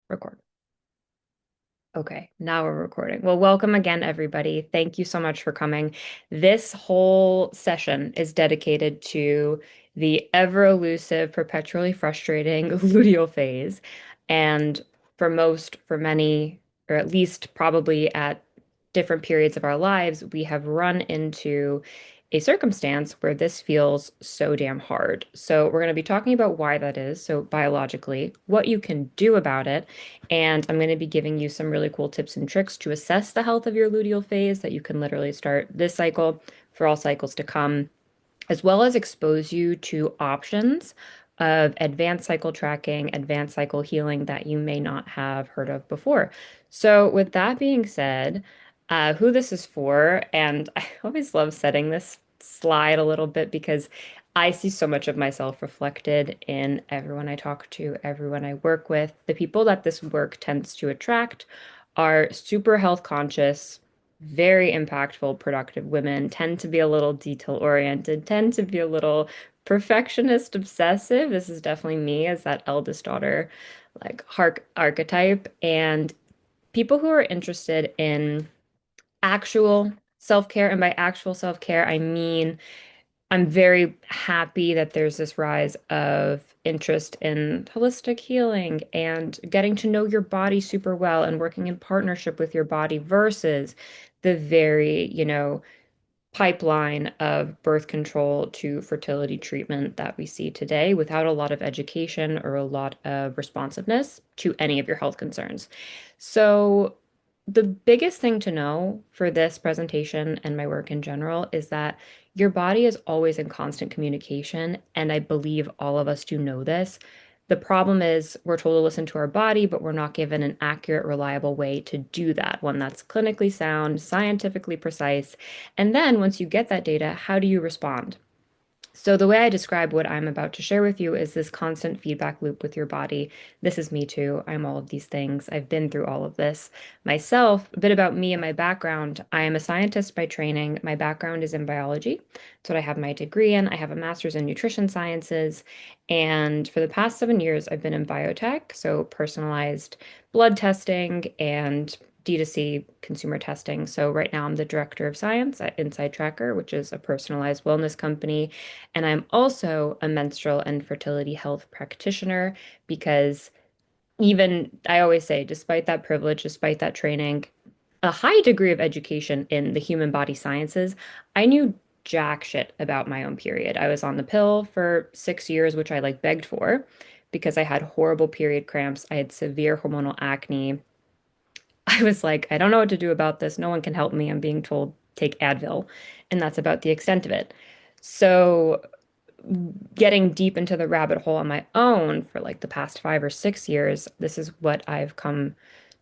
Record. Okay, now we're recording. Well, welcome again, everybody. Thank you so much for coming. This whole session is dedicated to the ever elusive, perpetually frustrating luteal phase. And for many, or at least probably at different periods of our lives, we have run into a circumstance where this feels so damn hard. So, we're going to be talking about why that is. So, biologically, what you can do about it. And I'm going to be giving you some really cool tips and tricks to assess the health of your luteal phase that you can literally start this cycle for all cycles to come, as well as expose you to options of advanced cycle tracking, advanced cycle healing that you may not have heard of before. So, with that being said, who this is for, and I always love setting this slide a little bit because I see so much of myself reflected in everyone I talk to, everyone I work with. The people that this work tends to attract are super health conscious, very impactful, productive women, tend to be a little detail oriented, tend to be a little perfectionist, obsessive. This is definitely me as that eldest daughter, like archetype, and people who are interested in actual self-care. And by actual self-care, I mean I'm very happy that there's this rise of interest in holistic healing and getting to know your body super well and working in partnership with your body versus the very, pipeline of birth control to fertility treatment that we see today without a lot of education or a lot of responsiveness to any of your health concerns. So, the biggest thing to know for this presentation and my work in general is that your body is always in constant communication, and I believe all of us do know this. The problem is we're told to listen to our body, but we're not given an accurate, reliable way to do that, one that's clinically sound, scientifically precise. And then once you get that data, how do you respond? So, the way I describe what I'm about to share with you is this constant feedback loop with your body. This is me too. I'm all of these things. I've been through all of this myself. A bit about me and my background. I am a scientist by training. My background is in biology. That's what I have my degree in. I have a master's in nutrition sciences. And for the past 7 years, I've been in biotech, so personalized blood testing and D2C consumer testing. So right now I'm the director of science at Inside Tracker, which is a personalized wellness company. And I'm also a menstrual and fertility health practitioner because even I always say, despite that privilege, despite that training, a high degree of education in the human body sciences, I knew jack shit about my own period. I was on the pill for 6 years, which I like begged for because I had horrible period cramps. I had severe hormonal acne. I was like, I don't know what to do about this. No one can help me. I'm being told take Advil, and that's about the extent of it. So getting deep into the rabbit hole on my own for like the past 5 or 6 years, this is what I've come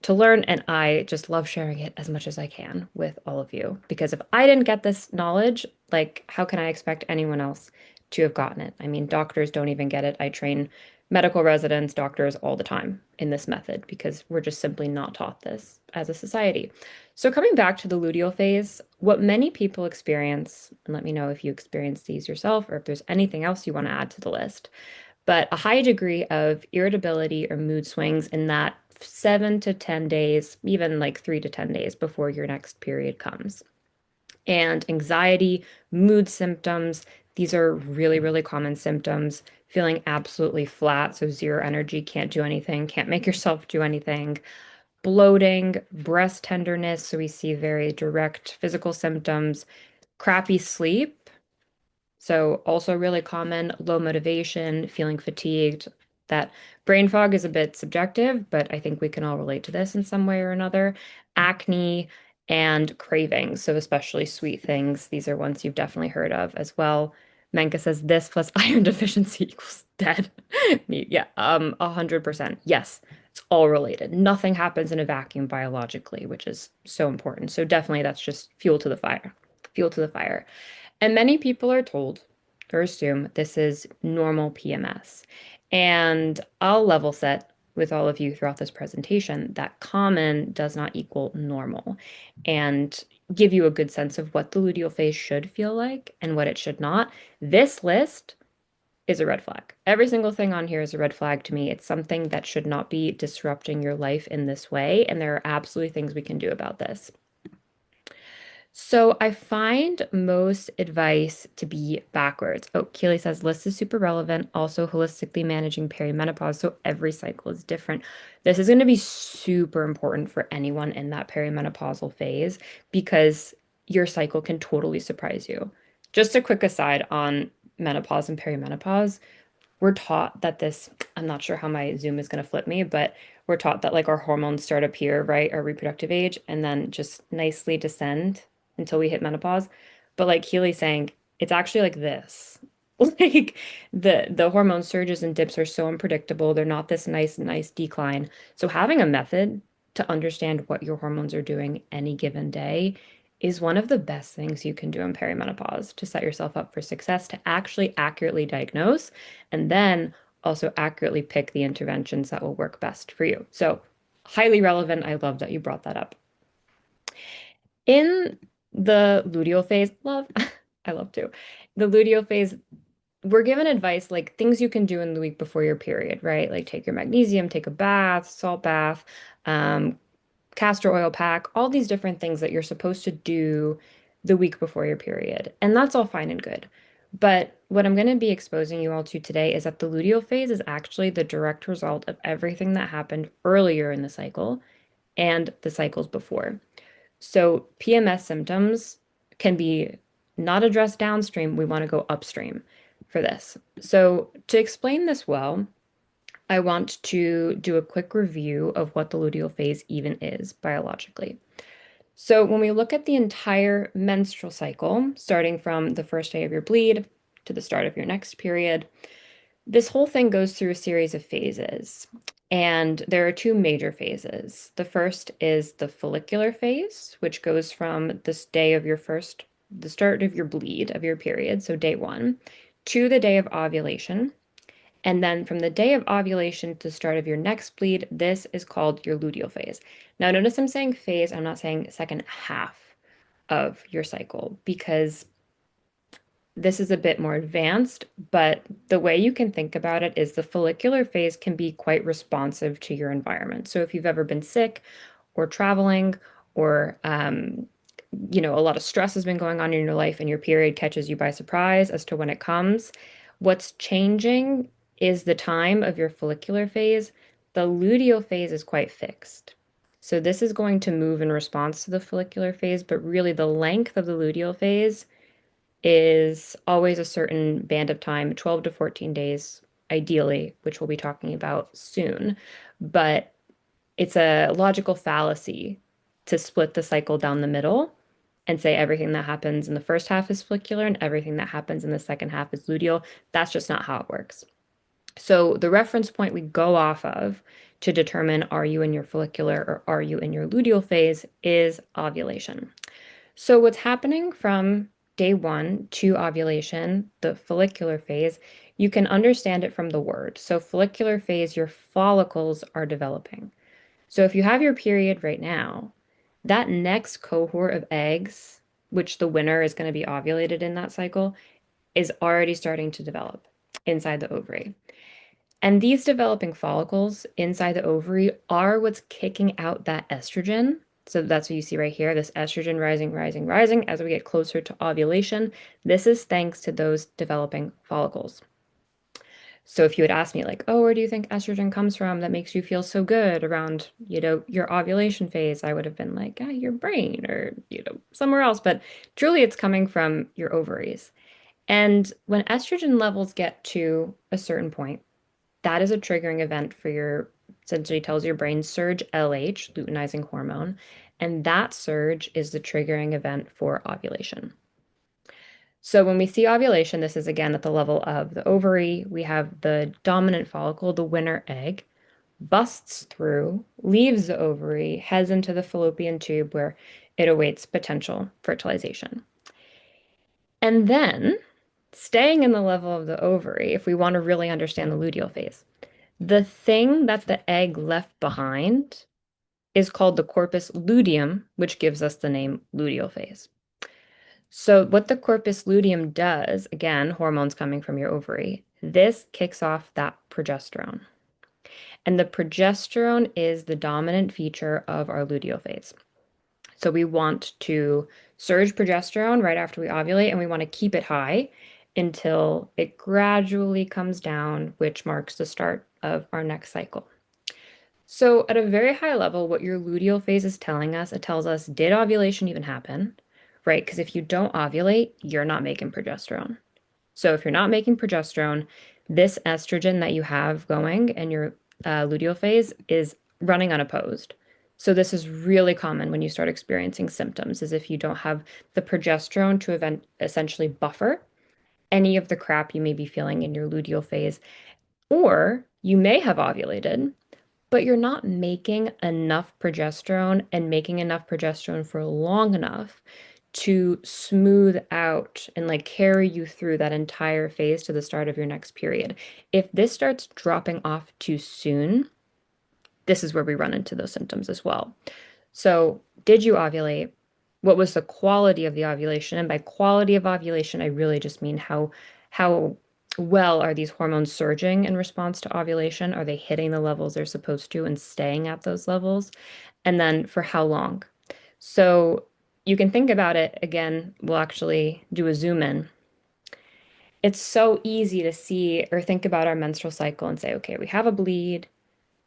to learn. And I just love sharing it as much as I can with all of you. Because if I didn't get this knowledge, like, how can I expect anyone else to have gotten it? I mean, doctors don't even get it. I train medical residents, doctors all the time in this method because we're just simply not taught this as a society. So, coming back to the luteal phase, what many people experience, and let me know if you experience these yourself or if there's anything else you want to add to the list, but a high degree of irritability or mood swings in that 7 to 10 days, even like 3 to 10 days before your next period comes. And anxiety, mood symptoms, these are really, really common symptoms. Feeling absolutely flat, so zero energy, can't do anything, can't make yourself do anything, bloating, breast tenderness. So we see very direct physical symptoms, crappy sleep. So also really common, low motivation, feeling fatigued. That brain fog is a bit subjective, but I think we can all relate to this in some way or another. Acne and cravings, so especially sweet things. These are ones you've definitely heard of as well. Menka says this plus iron deficiency equals dead. Yeah, 100%. Yes, it's all related. Nothing happens in a vacuum biologically, which is so important. So definitely that's just fuel to the fire. Fuel to the fire. And many people are told or assume this is normal PMS. And I'll level set with all of you throughout this presentation that common does not equal normal and give you a good sense of what the luteal phase should feel like and what it should not. This list is a red flag. Every single thing on here is a red flag to me. It's something that should not be disrupting your life in this way, and there are absolutely things we can do about this. So I find most advice to be backwards. Oh, Keely says list is super relevant. Also, holistically managing perimenopause. So every cycle is different. This is going to be super important for anyone in that perimenopausal phase because your cycle can totally surprise you. Just a quick aside on menopause and perimenopause, we're taught that this, I'm not sure how my Zoom is going to flip me, but we're taught that like our hormones start up here, right? Our reproductive age, and then just nicely descend until we hit menopause. But like Keely's saying, it's actually like this. Like the hormone surges and dips are so unpredictable. They're not this nice decline. So having a method to understand what your hormones are doing any given day is one of the best things you can do in perimenopause to set yourself up for success, to actually accurately diagnose and then also accurately pick the interventions that will work best for you. So, highly relevant. I love that you brought that up. In the luteal phase, love, I love to. The luteal phase, we're given advice like things you can do in the week before your period, right? Like take your magnesium, take a bath, salt bath, um, castor oil pack, all these different things that you're supposed to do the week before your period. And that's all fine and good. But what I'm going to be exposing you all to today is that the luteal phase is actually the direct result of everything that happened earlier in the cycle and the cycles before. So PMS symptoms can be not addressed downstream. We want to go upstream for this. So to explain this well, I want to do a quick review of what the luteal phase even is biologically. So, when we look at the entire menstrual cycle, starting from the first day of your bleed to the start of your next period, this whole thing goes through a series of phases. And there are two major phases. The first is the follicular phase, which goes from this day of your first, the start of your bleed of your period, so day one, to the day of ovulation. And then from the day of ovulation to the start of your next bleed, this is called your luteal phase. Now, notice I'm saying phase, I'm not saying second half of your cycle because this is a bit more advanced, but the way you can think about it is the follicular phase can be quite responsive to your environment. So if you've ever been sick or traveling or a lot of stress has been going on in your life and your period catches you by surprise as to when it comes, what's changing is the time of your follicular phase. The luteal phase is quite fixed. So this is going to move in response to the follicular phase, but really the length of the luteal phase is always a certain band of time, 12 to 14 days, ideally, which we'll be talking about soon. But it's a logical fallacy to split the cycle down the middle and say everything that happens in the first half is follicular and everything that happens in the second half is luteal. That's just not how it works. So the reference point we go off of to determine are you in your follicular or are you in your luteal phase is ovulation. So, what's happening from day one to ovulation, the follicular phase, you can understand it from the word. So, follicular phase, your follicles are developing. So, if you have your period right now, that next cohort of eggs, which the winner is going to be ovulated in that cycle, is already starting to develop inside the ovary. And these developing follicles inside the ovary are what's kicking out that estrogen. So that's what you see right here, this estrogen rising as we get closer to ovulation. This is thanks to those developing follicles. So if you had asked me like, oh, where do you think estrogen comes from that makes you feel so good around, your ovulation phase, I would have been like, your brain or, somewhere else. But truly it's coming from your ovaries. And when estrogen levels get to a certain point, that is a triggering event for your, essentially tells your brain surge LH, luteinizing hormone, and that surge is the triggering event for ovulation. So when we see ovulation, this is again at the level of the ovary. We have the dominant follicle, the winner egg, busts through, leaves the ovary, heads into the fallopian tube where it awaits potential fertilization. And then, staying in the level of the ovary, if we want to really understand the luteal phase, the thing that the egg left behind is called the corpus luteum, which gives us the name luteal phase. So, what the corpus luteum does, again, hormones coming from your ovary, This kicks off that progesterone. And the progesterone is the dominant feature of our luteal phase. So we want to surge progesterone right after we ovulate, and we want to keep it high until it gradually comes down, which marks the start of our next cycle. So, at a very high level, what your luteal phase is telling us, it tells us, did ovulation even happen? Right? Because if you don't ovulate, you're not making progesterone. So, if you're not making progesterone, this estrogen that you have going in your luteal phase is running unopposed. So, this is really common when you start experiencing symptoms, is if you don't have the progesterone to essentially buffer any of the crap you may be feeling in your luteal phase, or you may have ovulated but you're not making enough progesterone and making enough progesterone for long enough to smooth out and like carry you through that entire phase to the start of your next period. If this starts dropping off too soon, this is where we run into those symptoms as well. So, did you ovulate? What was the quality of the ovulation? And by quality of ovulation, I really just mean how well are these hormones surging in response to ovulation? Are they hitting the levels they're supposed to and staying at those levels? And then for how long? So you can think about it again, we'll actually do a zoom in. It's so easy to see or think about our menstrual cycle and say, okay, we have a bleed,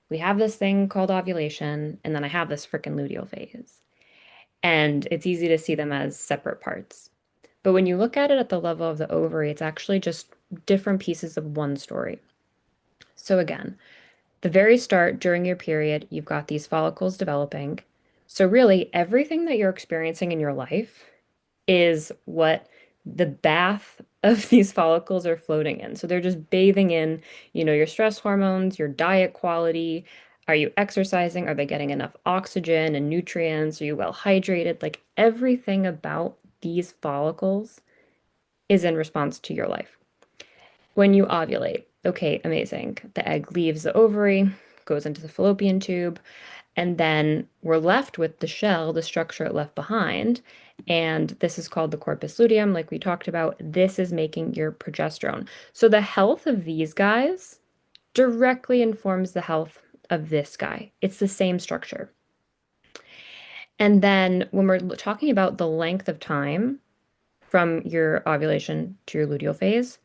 we have this thing called ovulation, and then I have this freaking luteal phase. And it's easy to see them as separate parts. But when you look at it at the level of the ovary, it's actually just different pieces of one story. So again, the very start during your period, you've got these follicles developing. So really, everything that you're experiencing in your life is what the bath of these follicles are floating in. So they're just bathing in, your stress hormones, your diet quality. Are you exercising? Are they getting enough oxygen and nutrients? Are you well hydrated? Like everything about these follicles is in response to your life. When you ovulate, okay, amazing. The egg leaves the ovary, goes into the fallopian tube, and then we're left with the shell, the structure it left behind. And this is called the corpus luteum, like we talked about. This is making your progesterone. So the health of these guys directly informs the health of this guy. It's the same structure. And then when we're talking about the length of time from your ovulation to your luteal phase,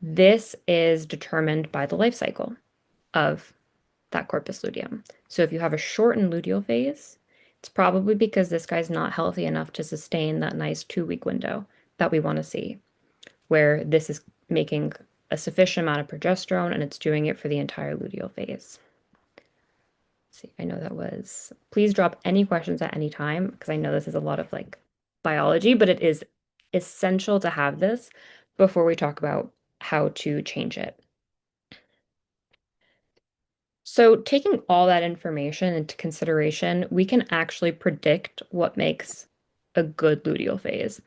this is determined by the life cycle of that corpus luteum. So if you have a shortened luteal phase, it's probably because this guy's not healthy enough to sustain that nice 2 week window that we want to see, where this is making a sufficient amount of progesterone and it's doing it for the entire luteal phase. Let's see, I know that was. Please drop any questions at any time because I know this is a lot of like biology, but it is essential to have this before we talk about how to change it. So, taking all that information into consideration, we can actually predict what makes a good luteal phase.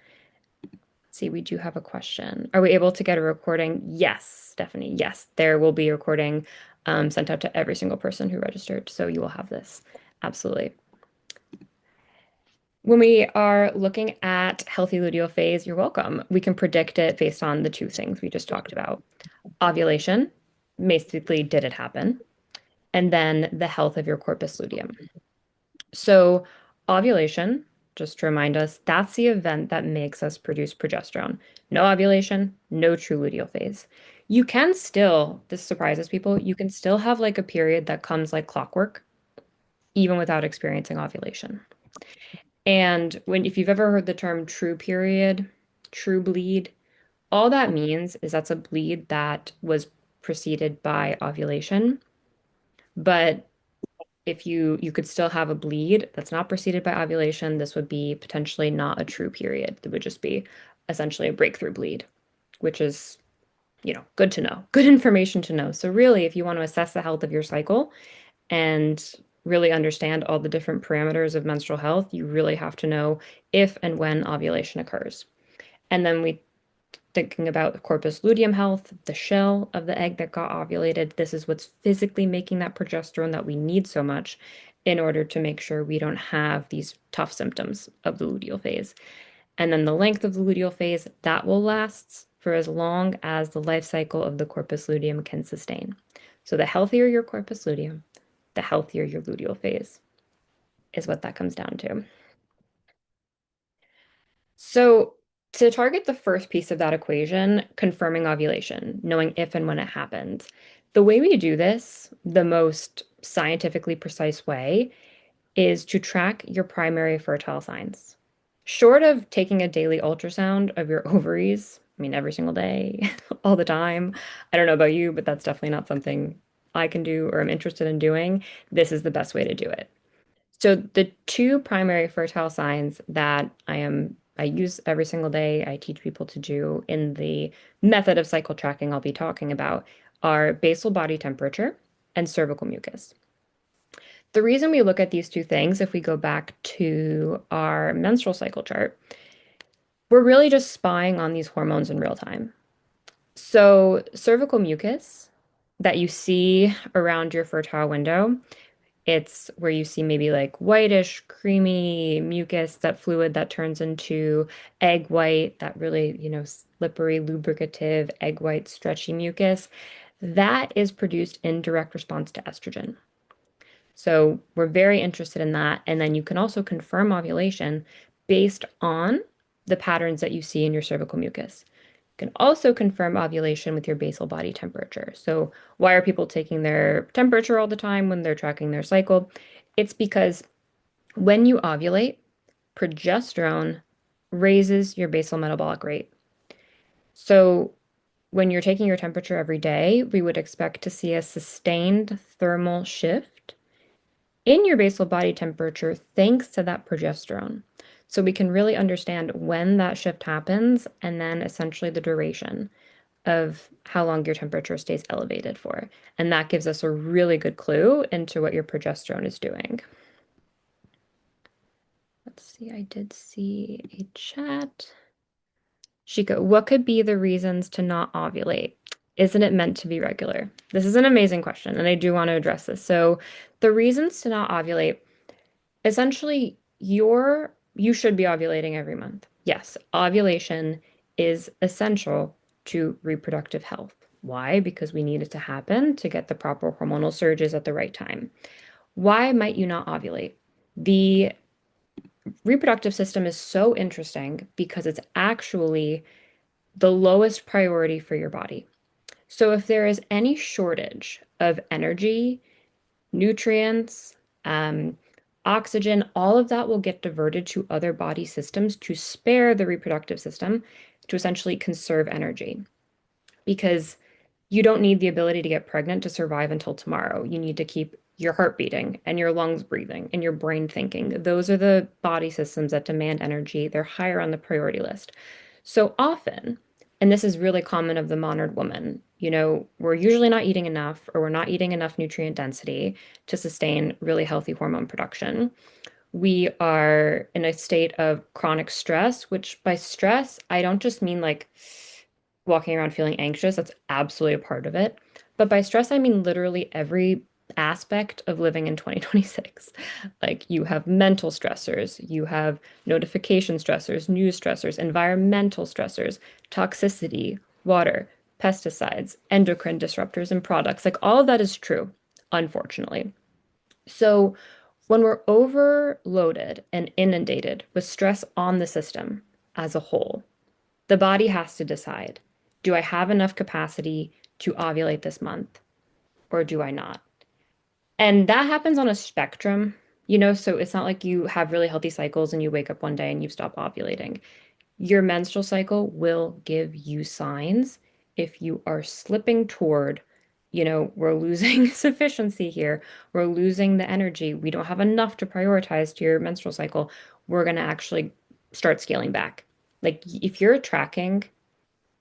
Let's see, we do have a question. Are we able to get a recording? Yes, Stephanie. Yes, there will be a recording sent out to every single person who registered. So you will have this. Absolutely. When we are looking at healthy luteal phase, you're welcome. We can predict it based on the two things we just talked about. Ovulation, basically, did it happen? And then the health of your corpus luteum. So, ovulation, just to remind us, that's the event that makes us produce progesterone. No ovulation, no true luteal phase. You can still, this surprises people, you can still have like a period that comes like clockwork, even without experiencing ovulation. And if you've ever heard the term true period, true bleed, all that means is that's a bleed that was preceded by ovulation. But if you could still have a bleed that's not preceded by ovulation, this would be potentially not a true period. It would just be essentially a breakthrough bleed, which is, good to know, good information to know. So really, if you want to assess the health of your cycle and really understand all the different parameters of menstrual health, you really have to know if and when ovulation occurs. And then we thinking about corpus luteum health, the shell of the egg that got ovulated. This is what's physically making that progesterone that we need so much in order to make sure we don't have these tough symptoms of the luteal phase. And then the length of the luteal phase, that will last for as long as the life cycle of the corpus luteum can sustain. So the healthier your corpus luteum, the healthier your luteal phase is what that comes down to. So to target the first piece of that equation, confirming ovulation, knowing if and when it happens, the way we do this, the most scientifically precise way, is to track your primary fertile signs. Short of taking a daily ultrasound of your ovaries, I mean, every single day, all the time. I don't know about you, but that's definitely not something I can do or am interested in doing. This is the best way to do it. So the two primary fertile signs that I use every single day, I teach people to do in the method of cycle tracking I'll be talking about are basal body temperature and cervical mucus. The reason we look at these two things, if we go back to our menstrual cycle chart, we're really just spying on these hormones in real time. So cervical mucus that you see around your fertile window, it's where you see maybe like whitish, creamy mucus, that fluid that turns into egg white, that really, slippery, lubricative, egg white, stretchy mucus. That is produced in direct response to estrogen. So we're very interested in that. And then you can also confirm ovulation based on the patterns that you see in your cervical mucus. You can also confirm ovulation with your basal body temperature. So why are people taking their temperature all the time when they're tracking their cycle? It's because when you ovulate, progesterone raises your basal metabolic rate. So when you're taking your temperature every day, we would expect to see a sustained thermal shift in your basal body temperature thanks to that progesterone. So we can really understand when that shift happens and then essentially the duration of how long your temperature stays elevated for. And that gives us a really good clue into what your progesterone is doing. Let's see, I did see a chat. Shika, what could be the reasons to not ovulate? Isn't it meant to be regular? This is an amazing question, and I do want to address this. So, the reasons to not ovulate, essentially, you should be ovulating every month. Yes, ovulation is essential to reproductive health. Why? Because we need it to happen to get the proper hormonal surges at the right time. Why might you not ovulate? The reproductive system is so interesting because it's actually the lowest priority for your body. So if there is any shortage of energy, nutrients, um, oxygen, all of that will get diverted to other body systems to spare the reproductive system to essentially conserve energy. Because you don't need the ability to get pregnant to survive until tomorrow. You need to keep your heart beating and your lungs breathing and your brain thinking. Those are the body systems that demand energy. They're higher on the priority list. So often, and this is really common of the modern woman, we're usually not eating enough or we're not eating enough nutrient density to sustain really healthy hormone production. We are in a state of chronic stress, which by stress, I don't just mean like walking around feeling anxious. That's absolutely a part of it. But by stress, I mean literally every aspect of living in 2026. Like you have mental stressors, you have notification stressors, news stressors, environmental stressors, toxicity, water, pesticides, endocrine disruptors, and products. Like all of that is true, unfortunately. So when we're overloaded and inundated with stress on the system as a whole, the body has to decide, do I have enough capacity to ovulate this month or do I not? And that happens on a spectrum, so it's not like you have really healthy cycles and you wake up one day and you stop ovulating. Your menstrual cycle will give you signs if you are slipping toward, we're losing sufficiency here, we're losing the energy, we don't have enough to prioritize to your menstrual cycle, we're going to actually start scaling back. Like if you're tracking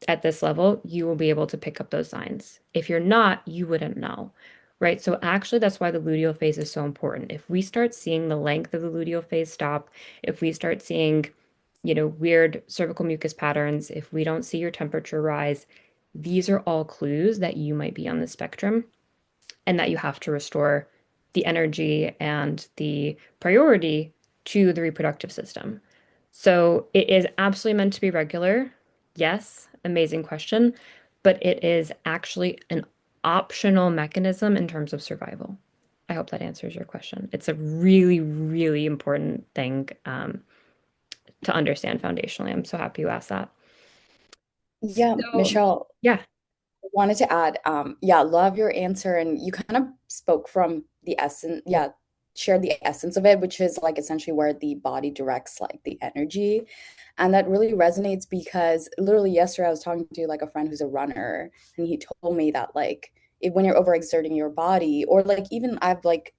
at this level, you will be able to pick up those signs. If you're not, you wouldn't know, right? So actually, that's why the luteal phase is so important. If we start seeing the length of the luteal phase stop, if we start seeing, weird cervical mucus patterns, if we don't see your temperature rise, these are all clues that you might be on the spectrum and that you have to restore the energy and the priority to the reproductive system. So it is absolutely meant to be regular. Yes, amazing question, but it is actually an optional mechanism in terms of survival. I hope that answers your question. It's a really, really important thing to understand foundationally. I'm so happy you asked that. Yeah, So, Michelle, yeah. wanted to add, yeah, love your answer. And you kind of spoke from the essence, yeah, shared the essence of it, which is like essentially where the body directs like the energy. And that really resonates because literally yesterday I was talking to like a friend who's a runner, and he told me that like when you're overexerting your body, or like even I've like,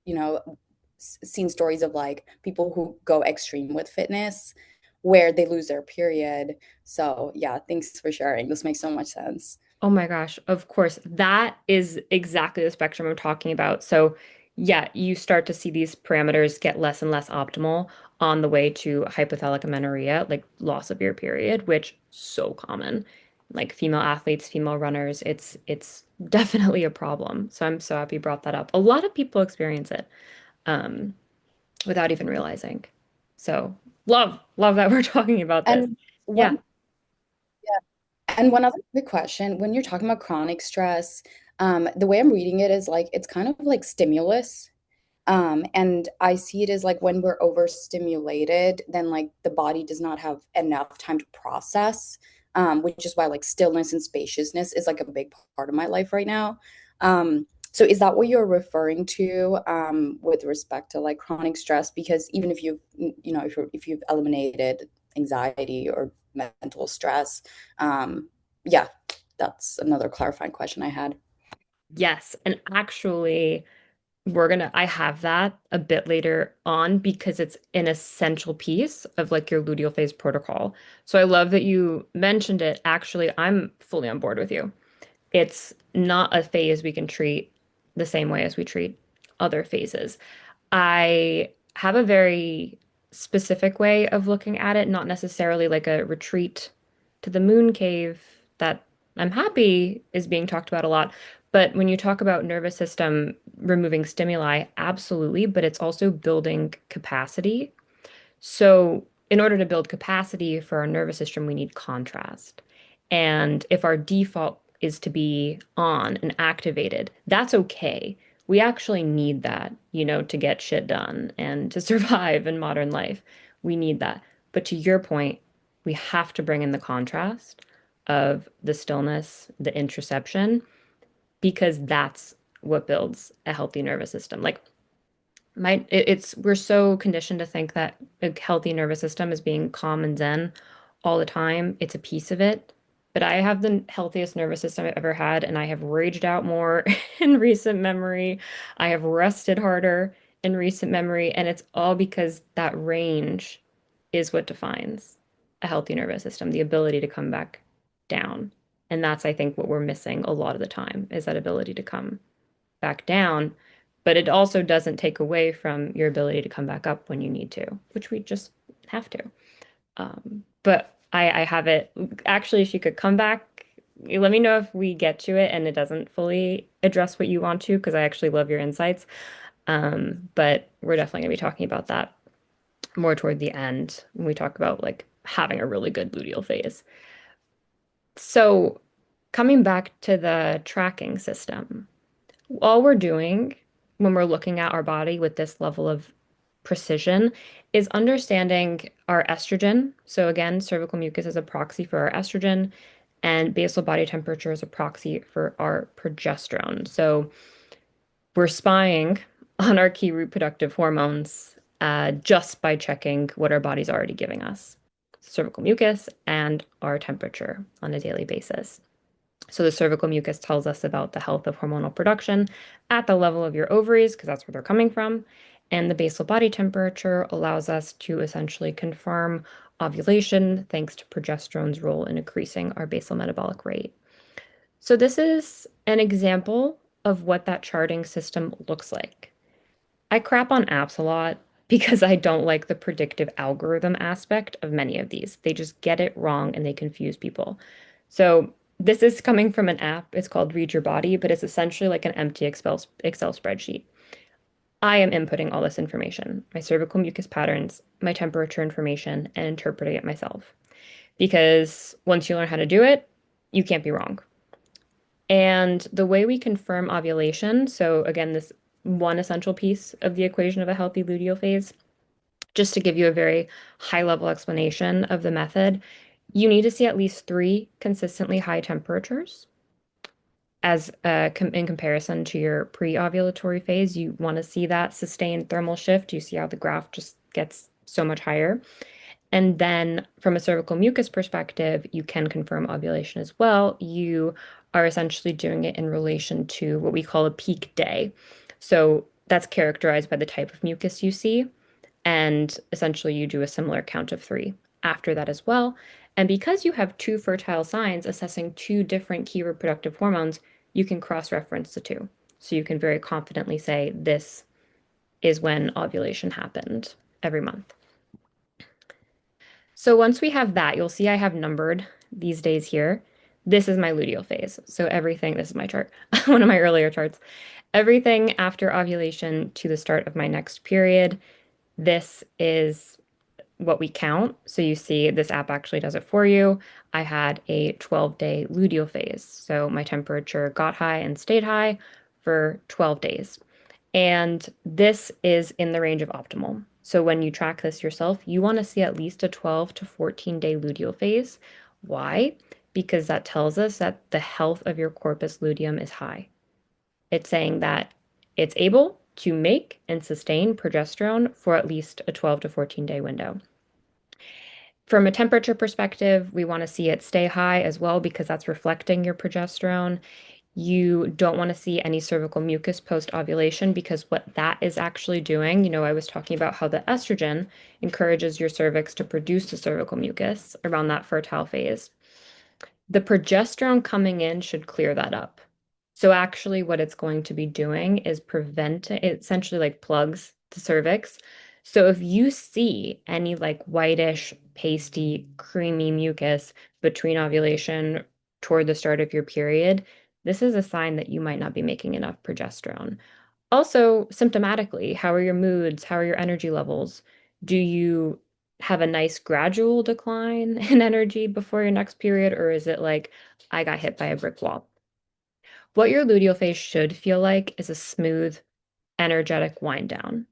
you know, seen stories of like people who go extreme with fitness where they lose their period. So yeah, thanks for sharing. This makes so much sense. Oh my gosh, of course. That is exactly the spectrum I'm talking about. So, yeah, you start to see these parameters get less and less optimal on the way to hypothalamic amenorrhea, like loss of your period, which so common. Like female athletes, female runners, it's definitely a problem. So I'm so happy you brought that up. A lot of people experience it um, without even realizing. So love that we're talking about this. And Yeah. one, and one other quick question, when you're talking about chronic stress, the way I'm reading it is like it's kind of like stimulus. And I see it as like when we're overstimulated, then like the body does not have enough time to process, which is why like stillness and spaciousness is like a big part of my life right now. So is that what you're referring to with respect to like chronic stress? Because even if you've, if you've eliminated anxiety or mental stress, yeah, that's another clarifying question I had. Yes. And actually, I have that a bit later on because it's an essential piece of like your luteal phase protocol. So I love that you mentioned it. Actually, I'm fully on board with you. It's not a phase we can treat the same way as we treat other phases. I have a very specific way of looking at it, not necessarily like a retreat to the moon cave that I'm happy is being talked about a lot. But when you talk about nervous system removing stimuli, absolutely, but it's also building capacity. So, in order to build capacity for our nervous system, we need contrast. And if our default is to be on and activated, that's okay. We actually need that, to get shit done and to survive in modern life. We need that. But to your point, we have to bring in the contrast of the stillness, the introception, because that's what builds a healthy nervous system. Like it's we're so conditioned to think that a healthy nervous system is being calm and zen all the time. It's a piece of it. But I have the healthiest nervous system I've ever had, and I have raged out more in recent memory. I have rested harder in recent memory, and it's all because that range is what defines a healthy nervous system, the ability to come back down. And that's, I think, what we're missing a lot of the time is that ability to come back down, but it also doesn't take away from your ability to come back up when you need to, which we just have to. But I have it. Actually, if you could come back, let me know if we get to it and it doesn't fully address what you want to, because I actually love your insights. But we're definitely going to be talking about that more toward the end when we talk about like having a really good luteal phase. So, coming back to the tracking system. All we're doing when we're looking at our body with this level of precision is understanding our estrogen. So again, cervical mucus is a proxy for our estrogen, and basal body temperature is a proxy for our progesterone. So we're spying on our key reproductive hormones just by checking what our body's already giving us, cervical mucus and our temperature on a daily basis. So the cervical mucus tells us about the health of hormonal production at the level of your ovaries, because that's where they're coming from. And the basal body temperature allows us to essentially confirm ovulation thanks to progesterone's role in increasing our basal metabolic rate. So this is an example of what that charting system looks like. I crap on apps a lot because I don't like the predictive algorithm aspect of many of these. They just get it wrong and they confuse people. So this is coming from an app. It's called Read Your Body, but it's essentially like an empty Excel spreadsheet. I am inputting all this information, my cervical mucus patterns, my temperature information, and interpreting it myself. because once you learn how to do it, you can't be wrong. And the way we confirm ovulation, so again, this one essential piece of the equation of a healthy luteal phase, just to give you a very high level explanation of the method, you need to see at least three consistently high temperatures as in comparison to your pre-ovulatory phase. You want to see that sustained thermal shift. You see how the graph just gets so much higher. And then from a cervical mucus perspective, you can confirm ovulation as well. You are essentially doing it in relation to what we call a peak day. So that's characterized by the type of mucus you see. And essentially, you do a similar count of three after that as well. And because you have two fertile signs assessing two different key reproductive hormones, you can cross-reference the two. So you can very confidently say, this is when ovulation happened every month. So once we have that, you'll see I have numbered these days here. This is my luteal phase. So everything, this is my chart, one of my earlier charts. Everything after ovulation to the start of my next period. This is what we count. So you see this app actually does it for you. I had a 12-day luteal phase. So my temperature got high and stayed high for 12 days. And this is in the range of optimal. So when you track this yourself, you want to see at least a 12 to 14-day luteal phase. Why? Because that tells us that the health of your corpus luteum is high. It's saying that it's able to make and sustain progesterone for at least a 12 to 14-day window. From a temperature perspective, we want to see it stay high as well because that's reflecting your progesterone. You don't want to see any cervical mucus post ovulation because what that is actually doing, I was talking about how the estrogen encourages your cervix to produce the cervical mucus around that fertile phase. The progesterone coming in should clear that up. So actually what it's going to be doing is prevent it essentially like plugs the cervix. So if you see any like whitish, pasty, creamy mucus between ovulation toward the start of your period, this is a sign that you might not be making enough progesterone. Also, symptomatically, how are your moods? How are your energy levels? Do you have a nice gradual decline in energy before your next period, or is it like, I got hit by a brick wall? What your luteal phase should feel like is a smooth, energetic wind down.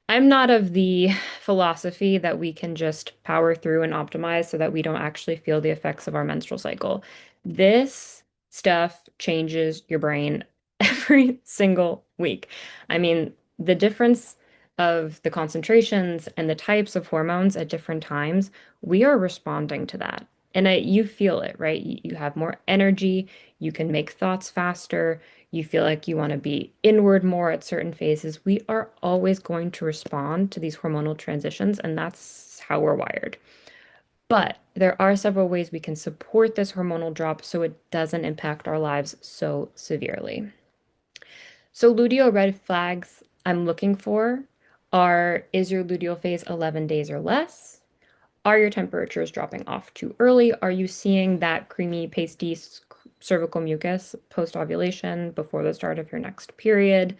I'm not of the philosophy that we can just power through and optimize so that we don't actually feel the effects of our menstrual cycle. This stuff changes your brain every single week. I mean, the difference of the concentrations and the types of hormones at different times, we are responding to that. And you feel it, right? You have more energy, you can make thoughts faster, you feel like you want to be inward more at certain phases. We are always going to respond to these hormonal transitions, and that's how we're wired. But there are several ways we can support this hormonal drop so it doesn't impact our lives so severely. So, luteal red flags I'm looking for are: is your luteal phase 11 days or less? Are your temperatures dropping off too early? Are you seeing that creamy, pasty cervical mucus post-ovulation before the start of your next period?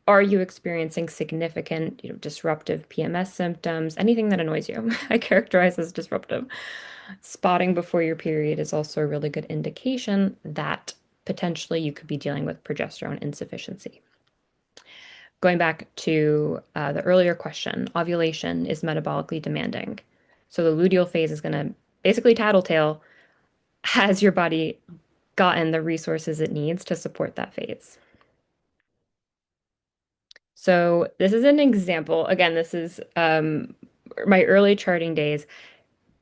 Are you experiencing significant, disruptive PMS symptoms? Anything that annoys you, I characterize as disruptive. Spotting before your period is also a really good indication that potentially you could be dealing with progesterone insufficiency. Going back to the earlier question, ovulation is metabolically demanding. So the luteal phase is going to basically tattletale. Has your body gotten the resources it needs to support that phase? So this is an example. Again, this is my early charting days.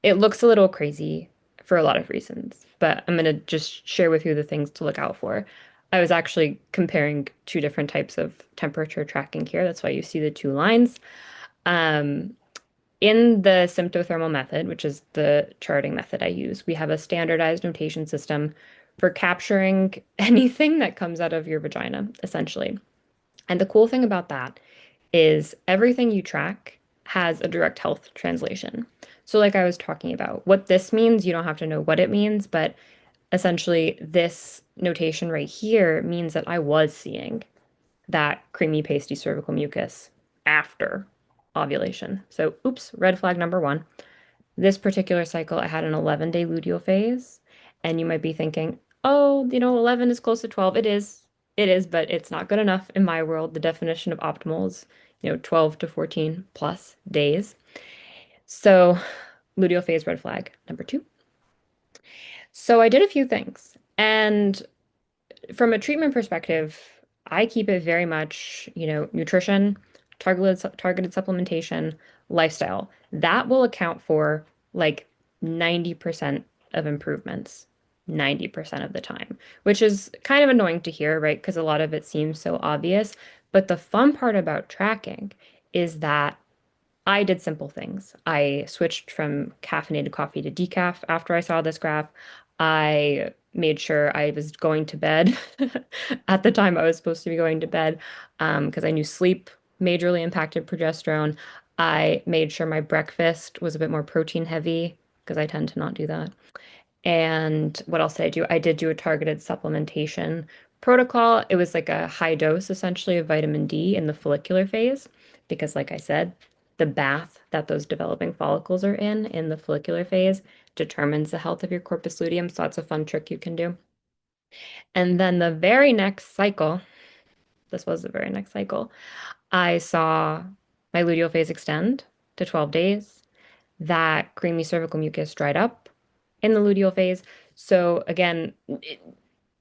It looks a little crazy for a lot of reasons, but I'm going to just share with you the things to look out for. I was actually comparing two different types of temperature tracking here. That's why you see the two lines. Um, in the symptothermal method, which is the charting method I use, we have a standardized notation system for capturing anything that comes out of your vagina, essentially. And the cool thing about that is everything you track has a direct health translation. So, like I was talking about, what this means, you don't have to know what it means, but essentially, this notation right here means that I was seeing that creamy, pasty cervical mucus after ovulation. So, oops, red flag number one. This particular cycle, I had an 11-day luteal phase, and you might be thinking, oh, 11 is close to 12. It is, but it's not good enough in my world. The definition of optimal is, 12 to 14 plus days. So, luteal phase red flag number two. So I did a few things, and from a treatment perspective, I keep it very much, nutrition, targeted supplementation, lifestyle. That will account for like 90% of improvements, 90% of the time, which is kind of annoying to hear, right? Because a lot of it seems so obvious. But the fun part about tracking is that I did simple things. I switched from caffeinated coffee to decaf after I saw this graph. I made sure I was going to bed at the time I was supposed to be going to bed because I knew sleep majorly impacted progesterone. I made sure my breakfast was a bit more protein heavy because I tend to not do that. And what else did I do? I did do a targeted supplementation protocol. It was like a high dose, essentially, of vitamin D in the follicular phase, because, like I said, the bath that those developing follicles are in the follicular phase determines the health of your corpus luteum. So that's a fun trick you can do. And then the very next cycle, this was the very next cycle, I saw my luteal phase extend to 12 days. That creamy cervical mucus dried up in the luteal phase. So again,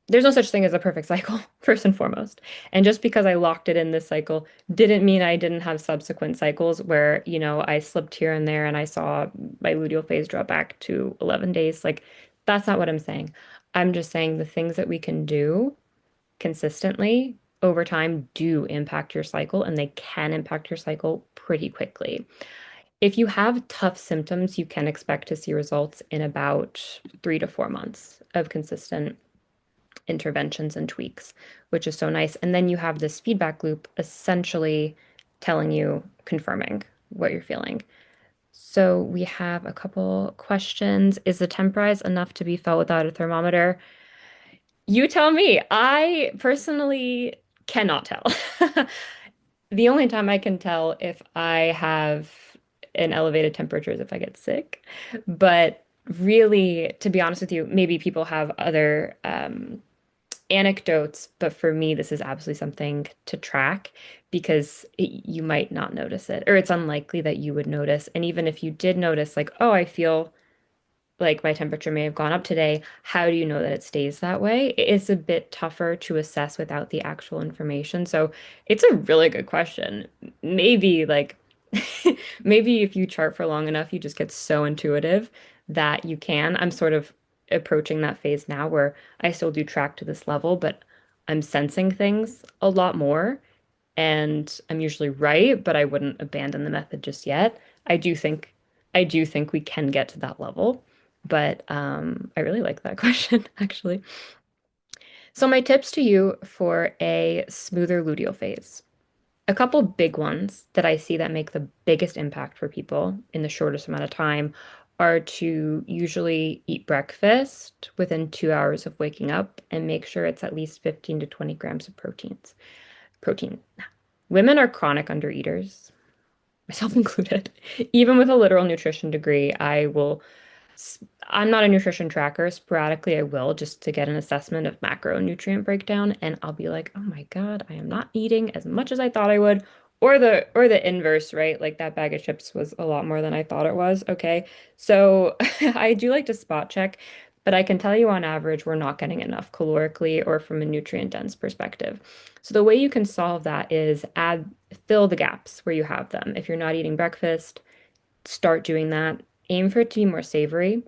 there's no such thing as a perfect cycle, first and foremost. And just because I locked it in this cycle didn't mean I didn't have subsequent cycles where, I slipped here and there and I saw my luteal phase drop back to 11 days. Like, that's not what I'm saying. I'm just saying the things that we can do consistently over time do impact your cycle and they can impact your cycle pretty quickly. If you have tough symptoms, you can expect to see results in about 3 to 4 months of consistent interventions and tweaks, which is so nice. And then you have this feedback loop essentially telling you, confirming what you're feeling. So we have a couple questions. Is the temp rise enough to be felt without a thermometer? You tell me. I personally cannot tell. The only time I can tell if I have an elevated temperature is if I get sick. But really, to be honest with you, maybe people have other anecdotes, but for me, this is absolutely something to track because you might not notice it, or it's unlikely that you would notice. And even if you did notice, like, oh, I feel like my temperature may have gone up today, how do you know that it stays that way? It's a bit tougher to assess without the actual information. So it's a really good question. Maybe like maybe if you chart for long enough, you just get so intuitive that you can. I'm sort of approaching that phase now where I still do track to this level, but I'm sensing things a lot more. And I'm usually right, but I wouldn't abandon the method just yet. I do think I do think we can get to that level, but I really like that question actually. So my tips to you for a smoother luteal phase. A couple big ones that I see that make the biggest impact for people in the shortest amount of time are to usually eat breakfast within 2 hours of waking up and make sure it's at least 15 to 20 grams of protein. Women are chronic undereaters, myself included. Even with a literal nutrition degree, I'm not a nutrition tracker. Sporadically, I will just to get an assessment of macronutrient breakdown, and I'll be like, "Oh my God, I am not eating as much as I thought I would." Or the inverse, right? Like that bag of chips was a lot more than I thought it was. Okay. So I do like to spot check, but I can tell you on average, we're not getting enough calorically or from a nutrient dense perspective. So the way you can solve that is fill the gaps where you have them. If you're not eating breakfast, start doing that. Aim for it to be more savory.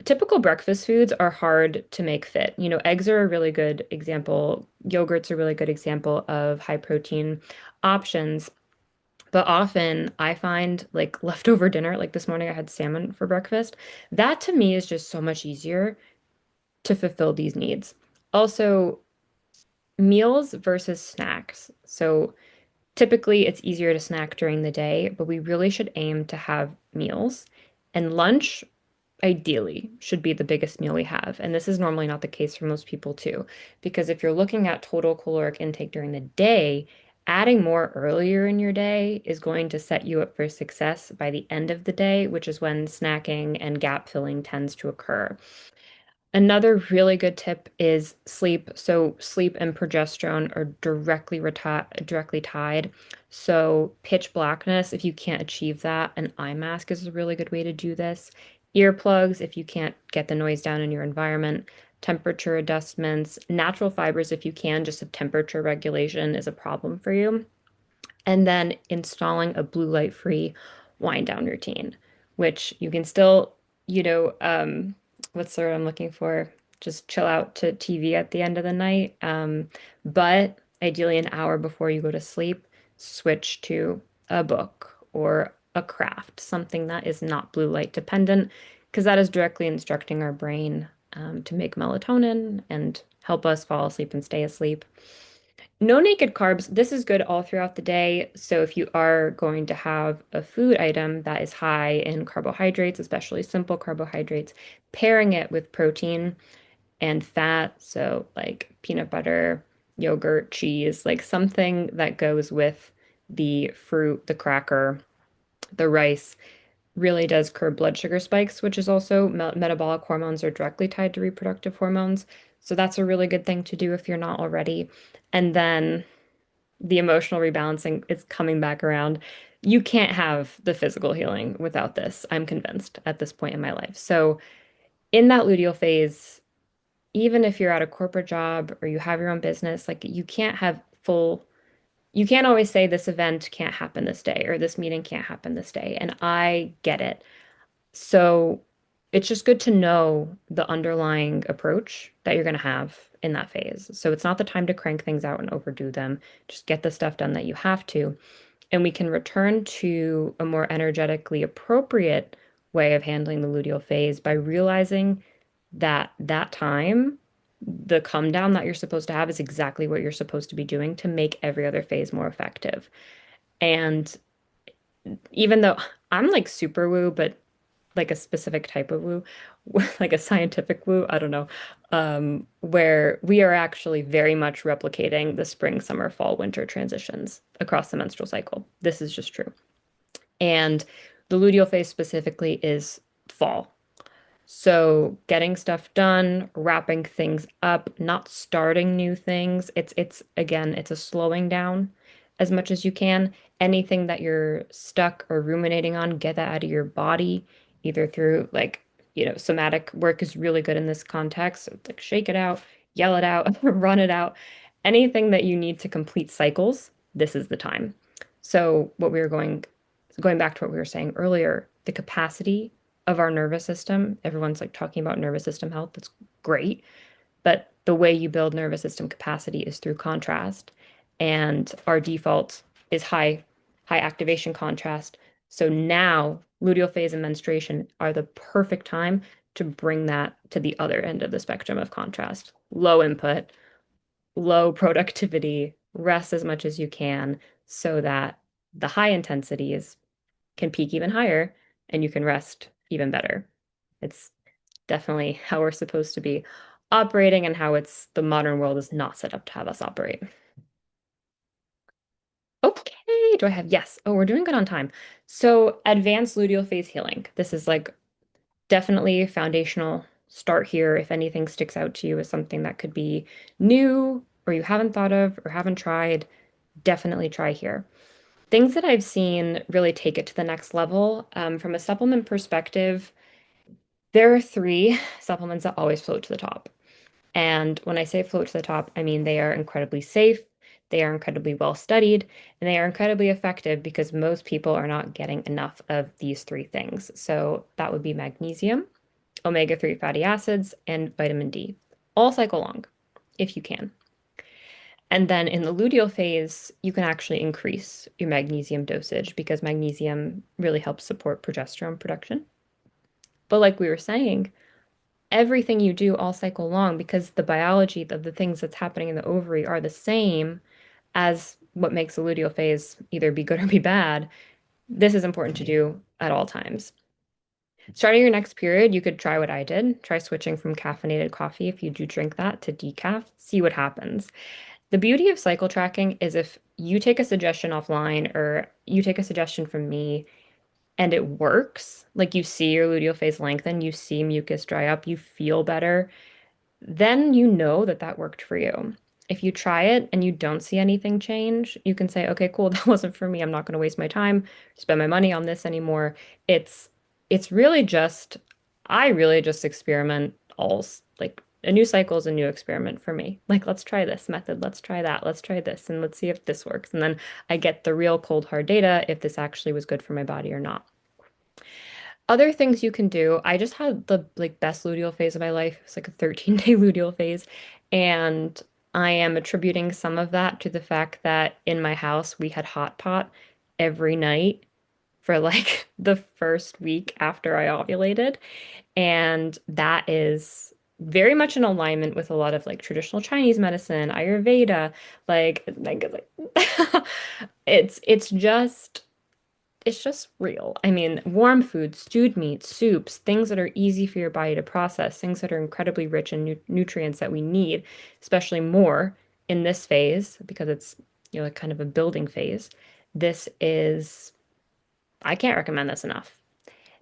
Typical breakfast foods are hard to make fit. Eggs are a really good example. Yogurt's a really good example of high protein options. But often I find like leftover dinner, like this morning I had salmon for breakfast. That to me is just so much easier to fulfill these needs. Also, meals versus snacks. So typically it's easier to snack during the day, but we really should aim to have meals. And lunch ideally should be the biggest meal we have. And this is normally not the case for most people too, because if you're looking at total caloric intake during the day, Adding more earlier in your day is going to set you up for success by the end of the day, which is when snacking and gap filling tends to occur. Another really good tip is sleep. So sleep and progesterone are directly tied. So pitch blackness, if you can't achieve that, an eye mask is a really good way to do this. Earplugs, if you can't get the noise down in your environment. Temperature adjustments, natural fibers, if you can, just a temperature regulation is a problem for you, and then installing a blue light free wind down routine, which you can still, you know, what's the word I'm looking for? Just chill out to TV at the end of the night. But ideally, an hour before you go to sleep, switch to a book or a craft, something that is not blue light dependent, because that is directly instructing our brain to make melatonin and help us fall asleep and stay asleep. No naked carbs. This is good all throughout the day. So if you are going to have a food item that is high in carbohydrates, especially simple carbohydrates, pairing it with protein and fat, so like peanut butter, yogurt, cheese, like something that goes with the fruit, the cracker, the rice, really does curb blood sugar spikes, which is also metabolic hormones are directly tied to reproductive hormones. So that's a really good thing to do if you're not already. And then the emotional rebalancing is coming back around. You can't have the physical healing without this, I'm convinced at this point in my life. So, in that luteal phase, even if you're at a corporate job or you have your own business, like you can't always say this event can't happen this day or this meeting can't happen this day. And I get it. So, it's just good to know the underlying approach that you're going to have in that phase. So, it's not the time to crank things out and overdo them. Just get the stuff done that you have to, and we can return to a more energetically appropriate way of handling the luteal phase by realizing that that time, the come down that you're supposed to have is exactly what you're supposed to be doing to make every other phase more effective. And even though I'm like super woo, but like a specific type of woo, like a scientific woo, I don't know, where we are actually very much replicating the spring, summer, fall, winter transitions across the menstrual cycle. This is just true. And the luteal phase specifically is fall. So getting stuff done, wrapping things up, not starting new things. It's again, it's a slowing down as much as you can. Anything that you're stuck or ruminating on, get that out of your body, either through like, somatic work is really good in this context. So it's like shake it out, yell it out, run it out. Anything that you need to complete cycles, this is the time. So what we were going back to what we were saying earlier, the capacity of our nervous system. Everyone's like talking about nervous system health. That's great. But the way you build nervous system capacity is through contrast. And our default is high activation contrast. So now luteal phase and menstruation are the perfect time to bring that to the other end of the spectrum of contrast. Low input, low productivity, rest as much as you can so that the high intensities can peak even higher and you can rest even better. It's definitely how we're supposed to be operating and how it's the modern world is not set up to have us operate. Okay, do I have yes? Oh, we're doing good on time. So, advanced luteal phase healing. This is like definitely foundational. Start here if anything sticks out to you as something that could be new or you haven't thought of or haven't tried. Definitely try here. Things that I've seen really take it to the next level. From a supplement perspective, there are three supplements that always float to the top. And when I say float to the top, I mean they are incredibly safe, they are incredibly well studied, and they are incredibly effective because most people are not getting enough of these three things. So that would be magnesium, omega-3 fatty acids, and vitamin D, all cycle long if you can. And then in the luteal phase, you can actually increase your magnesium dosage because magnesium really helps support progesterone production. But like we were saying, everything you do all cycle long, because the biology of the things that's happening in the ovary are the same as what makes the luteal phase either be good or be bad, this is important to do at all times. Starting your next period, you could try what I did. Try switching from caffeinated coffee if you do drink that to decaf. See what happens. The beauty of cycle tracking is if you take a suggestion offline or you take a suggestion from me and it works, like you see your luteal phase lengthen, you see mucus dry up, you feel better, then you know that that worked for you. If you try it and you don't see anything change, you can say, okay, cool, that wasn't for me. I'm not going to waste my time, spend my money on this anymore. It's it's really just I really just experiment like a new cycle is a new experiment for me. Like, let's try this method, let's try that, let's try this, and let's see if this works. And then I get the real cold hard data if this actually was good for my body or not. Other things you can do, I just had the like best luteal phase of my life. It's like a 13-day luteal phase. And I am attributing some of that to the fact that in my house we had hot pot every night for like the first week after I ovulated. And that is very much in alignment with a lot of like traditional Chinese medicine, Ayurveda, like it's just real. I mean, warm foods, stewed meats, soups, things that are easy for your body to process, things that are incredibly rich in nutrients that we need, especially more in this phase because it's, like kind of a building phase. This is, I can't recommend this enough.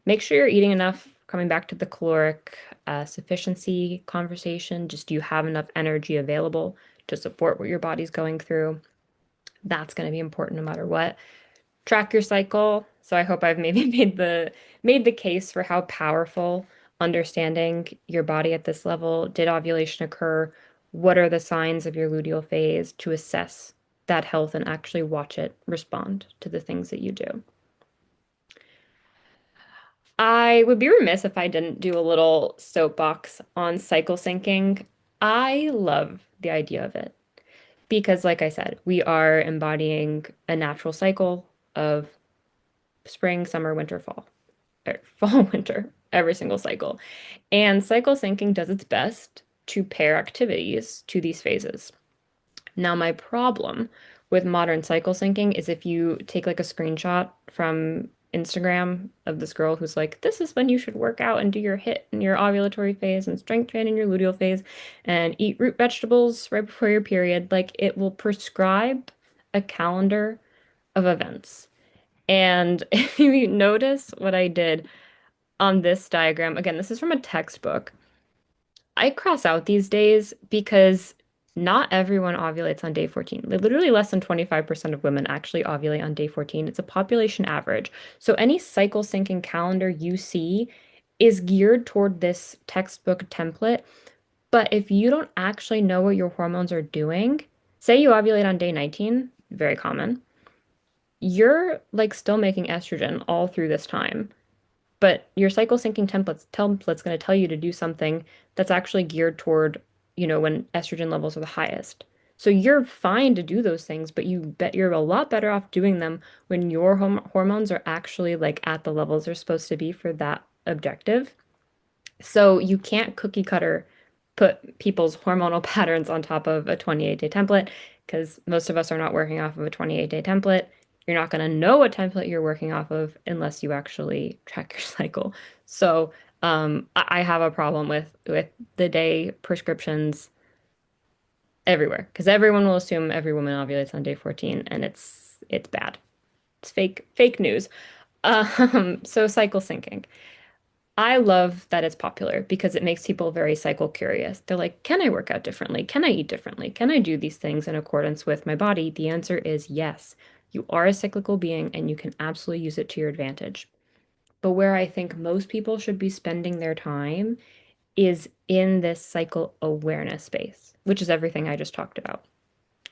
Make sure you're eating enough. Coming back to the caloric sufficiency conversation, just do you have enough energy available to support what your body's going through? That's going to be important no matter what. Track your cycle. So I hope I've maybe made the case for how powerful understanding your body at this level. Did ovulation occur? What are the signs of your luteal phase to assess that health and actually watch it respond to the things that you do. I would be remiss if I didn't do a little soapbox on cycle syncing. I love the idea of it because, like I said, we are embodying a natural cycle of spring, summer, winter, fall. Or fall, winter, every single cycle. And cycle syncing does its best to pair activities to these phases. Now, my problem with modern cycle syncing is if you take like a screenshot from Instagram of this girl who's like, this is when you should work out and do your HIIT in your ovulatory phase and strength train in your luteal phase and eat root vegetables right before your period, like it will prescribe a calendar of events. And if you notice what I did on this diagram, again, this is from a textbook. I cross out these days because not everyone ovulates on day 14. Literally less than 25% of women actually ovulate on day 14. It's a population average. So any cycle syncing calendar you see is geared toward this textbook template. But if you don't actually know what your hormones are doing, say you ovulate on day 19, very common, you're like still making estrogen all through this time. But your cycle syncing template's going to tell you to do something that's actually geared toward, when estrogen levels are the highest. So you're fine to do those things, but you bet you're a lot better off doing them when your hormones are actually like at the levels they're supposed to be for that objective. So you can't cookie cutter put people's hormonal patterns on top of a 28-day template because most of us are not working off of a 28-day template. You're not going to know what template you're working off of unless you actually track your cycle. So I have a problem with the day prescriptions everywhere because everyone will assume every woman ovulates on day 14, and it's bad. It's fake news. So cycle syncing. I love that it's popular because it makes people very cycle curious. They're like, can I work out differently? Can I eat differently? Can I do these things in accordance with my body? The answer is yes. You are a cyclical being and you can absolutely use it to your advantage. But where I think most people should be spending their time is in this cycle awareness space, which is everything I just talked about.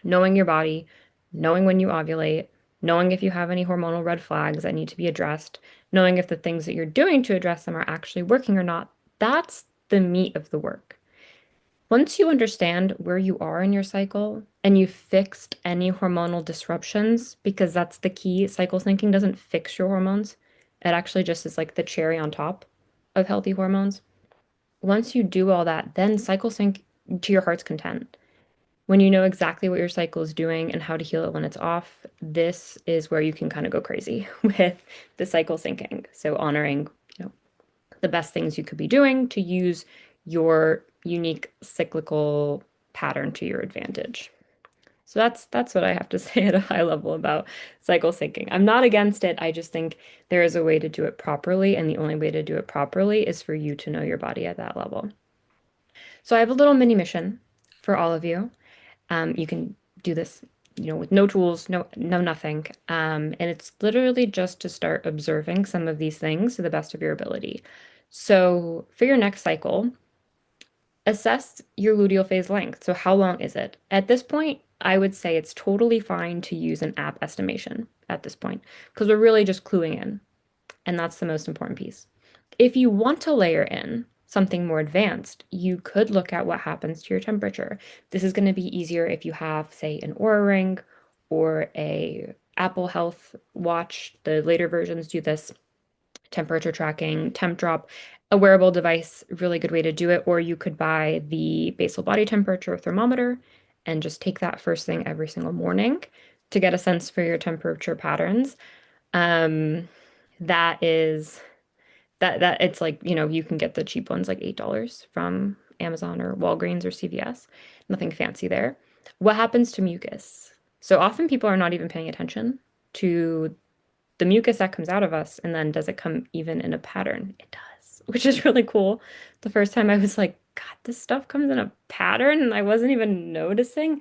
Knowing your body, knowing when you ovulate, knowing if you have any hormonal red flags that need to be addressed, knowing if the things that you're doing to address them are actually working or not. That's the meat of the work. Once you understand where you are in your cycle and you've fixed any hormonal disruptions, because that's the key, cycle syncing doesn't fix your hormones. It actually just is like the cherry on top of healthy hormones. Once you do all that, then cycle sync to your heart's content. When you know exactly what your cycle is doing and how to heal it when it's off, this is where you can kind of go crazy with the cycle syncing. So honoring, you know, the best things you could be doing to use your unique cyclical pattern to your advantage. So that's what I have to say at a high level about cycle syncing. I'm not against it. I just think there is a way to do it properly, and the only way to do it properly is for you to know your body at that level. So I have a little mini mission for all of you. You can do this, with no tools, no nothing. And it's literally just to start observing some of these things to the best of your ability. So for your next cycle, assess your luteal phase length. So how long is it? At this point, I would say it's totally fine to use an app estimation at this point because we're really just cluing in, and that's the most important piece. If you want to layer in something more advanced, you could look at what happens to your temperature. This is going to be easier if you have, say, an Oura ring or a Apple Health watch. The later versions do this temperature tracking, temp drop, a wearable device, really good way to do it. Or you could buy the basal body temperature thermometer and just take that first thing every single morning to get a sense for your temperature patterns. Um, that is that it's like, you can get the cheap ones like $8 from Amazon or Walgreens or CVS. Nothing fancy there. What happens to mucus? So often people are not even paying attention to the mucus that comes out of us, and then does it come even in a pattern? It does, which is really cool. The first time I was like, God, this stuff comes in a pattern, and I wasn't even noticing.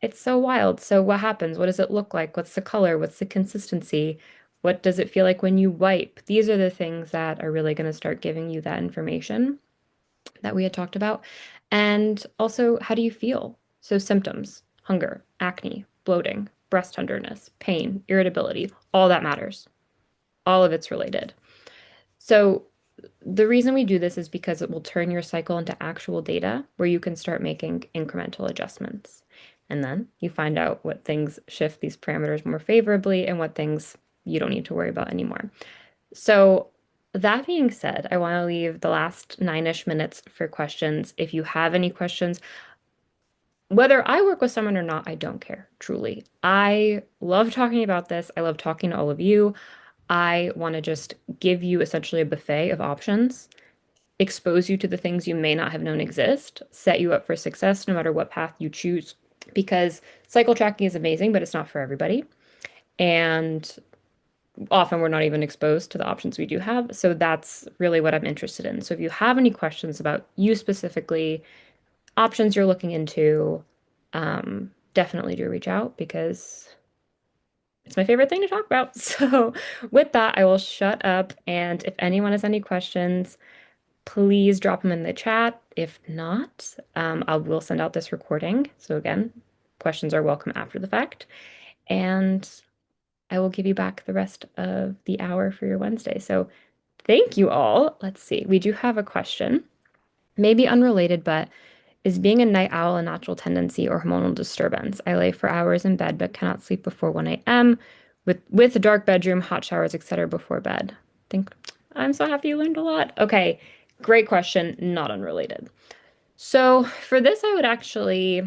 It's so wild. So what happens? What does it look like? What's the color? What's the consistency? What does it feel like when you wipe? These are the things that are really going to start giving you that information that we had talked about. And also, how do you feel? So symptoms, hunger, acne, bloating, breast tenderness, pain, irritability, all that matters. All of it's related. So the reason we do this is because it will turn your cycle into actual data where you can start making incremental adjustments. And then you find out what things shift these parameters more favorably and what things you don't need to worry about anymore. So that being said, I want to leave the last 9-ish minutes for questions. If you have any questions, whether I work with someone or not, I don't care, truly. I love talking about this. I love talking to all of you. I want to just give you essentially a buffet of options, expose you to the things you may not have known exist, set you up for success no matter what path you choose. Because cycle tracking is amazing, but it's not for everybody. And often we're not even exposed to the options we do have. So that's really what I'm interested in. So if you have any questions about you specifically, options you're looking into, definitely do reach out because it's my favorite thing to talk about. So with that, I will shut up. And if anyone has any questions, please drop them in the chat. If not, I will send out this recording. So again, questions are welcome after the fact. And I will give you back the rest of the hour for your Wednesday. So thank you all. Let's see. We do have a question, maybe unrelated, but is being a night owl a natural tendency or hormonal disturbance? I lay for hours in bed but cannot sleep before 1 a.m. with a dark bedroom, hot showers, etc. before bed. Think I'm so happy you learned a lot. Okay, great question, not unrelated. So for this, I would actually